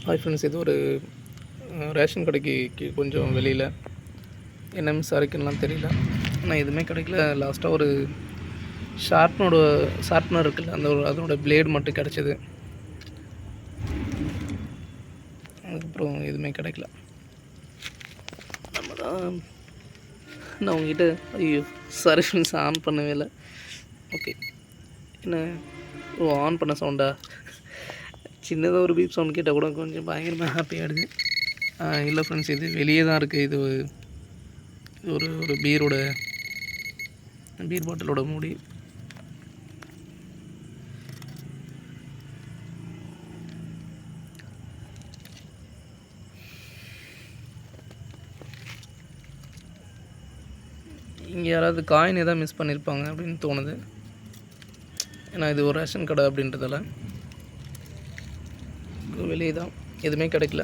Hi friends, இது ஒரு ration கடைக்கு கொஞ்சம் வெளியில் என்ன விசாரிக்கணும்லாம் தெரியல. ஆனால் எதுவுமே கிடைக்கல. லாஸ்ட்டாக ஒரு ஷார்ப்னர் இருக்குல்ல, அதோட பிளேடு மட்டும் கிடச்சிது. அதுக்கப்புறம் எதுவுமே கிடைக்கல. நம்ம தான் நான் உங்ககிட்ட சாரி ஃப்ரெண்ட்ஸ், ஆன் பண்ணவே இல்லை. ஓகே, என்ன ஆன் பண்ண சவுண்டா? சின்னதாக ஒரு பீப் சவுண்ட் கேட்டால் கூட கொஞ்சம் பயங்கரமாக ஹாப்பியாகிடுது. இல்லை ஃப்ரெண்ட்ஸ், இது வெளியே தான் இருக்குது. இது ஒரு பீர் பாட்டிலோட மூடி. இங்கே யாராவது காயின் எதாவது மிஸ் பண்ணியிருப்பாங்க அப்படின்னு தோணுது. ஏன்னா இது ஒரு ரேஷன் கடை அப்படின்றதால வெளியே தான் எதுவுமே கிடைக்கல.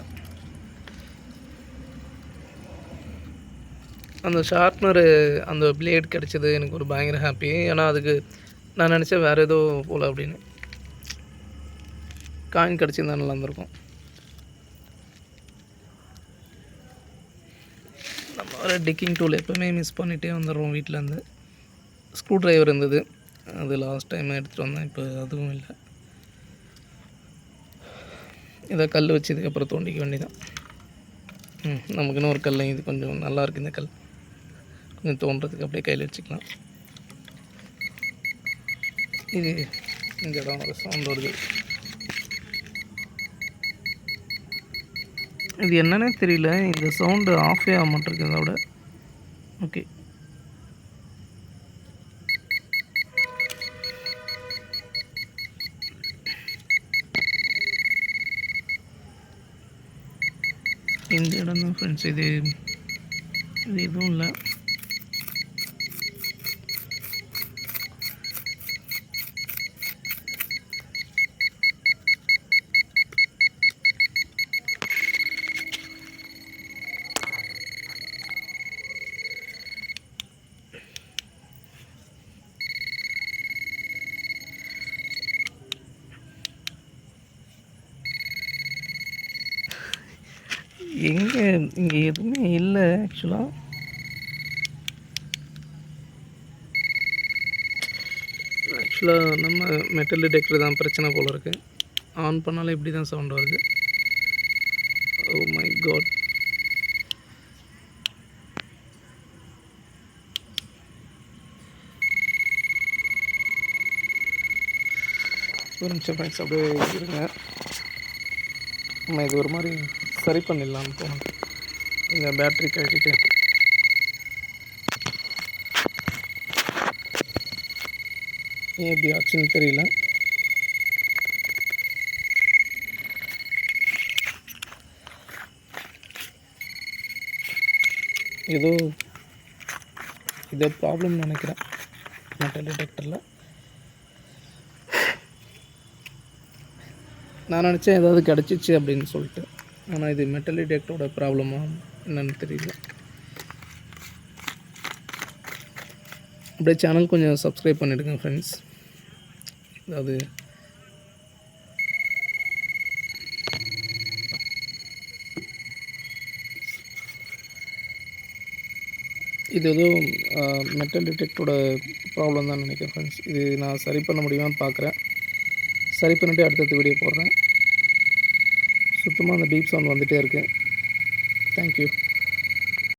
அந்த ஷார்ப்னர், அந்த பிளேட் கிடச்சிது. எனக்கு ஒரு பயங்கர ஹாப்பி. ஏன்னா அதுக்கு நான் நினச்சேன் வேறு ஏதோ போல் அப்படின்னு. காயின் கிடச்சிருந்தா நல்லா இருந்திருக்கும். நம்ம வர டிக்கிங் டூல் எப்போவுமே மிஸ் பண்ணிகிட்டே வந்துடுறோம். வீட்டிலேருந்து ஸ்க்ரூ ட்ரைவர் இருந்தது, அது லாஸ்ட் டைம் எடுத்துகிட்டு வந்தேன். இப்போ அதுவும் இல்லை. இதை கல் வச்சு இதுக்கப்புறம் தோண்டிக்க வேண்டியதான். நமக்குன்னு ஒரு கல், இது கொஞ்சம் நல்லா இருக்குது. இந்த கல் கொஞ்சம் தோன்றதுக்கு அப்படியே கையில் வச்சுக்கலாம். இது இந்த இடம் ஒரு சவுண்ட் வருது. இது என்னன்னே தெரியல. இந்த சவுண்டு ஆஃபே ஆக மாட்டிருக்கு அதோட. ஓகே, இந்த இடம் தான் ஃப்ரெண்ட்ஸ். இது எதுவும் இல்லை. இங்கே எதுவுமே இல்லை ஆக்சுவலாக. நம்ம மெட்டல் டிடெக்டர் தான் பிரச்சனை போல் இருக்குது. ஆன் பண்ணாலே இப்படி தான் சவுண்ட் வருது. Oh my God. ஒரு நிமிஷம் ஃப்ரெண்ட்ஸ், அப்படியே இருங்க. நம்ம இது ஒரு மாதிரி சரி பண்ணிடலான்னு தோணுது. இந்த பேட்ரி கட்டிட்டு ஏன் எப்படி ஆச்சுன்னு தெரியல. ஏதோ ப்ராப்ளம்னு நினைக்கிறேன் மெட்டல் டிடெக்டரில். நான் நினச்சேன் ஏதாவது கிடச்சிச்சு அப்படின்னு சொல்லிட்டு. ஆனால் இது மெட்டல் டிடெக்டரோட ப்ராப்ளமா என்னன்னு தெரியல. அப்படியே சேனல் கொஞ்சம் சப்ஸ்கிரைப் பண்ணிவிடுங்க ஃப்ரெண்ட்ஸ். அதாவது இது ஏதோ மெட்டல் டிடெக்டரோட ப்ராப்ளம் தான் நினைக்கிறேன் ஃப்ரெண்ட்ஸ். இது நான் சரி பண்ண முடியுமான்னு பார்க்குறேன். சரி பண்ணிவிட்டு அடுத்தடுத்த வீடியோ போடுறேன். சுத்தமாக அந்த பீப் சவுண்ட் வந்துகிட்டே இருக்குது. தேங்க்யூ.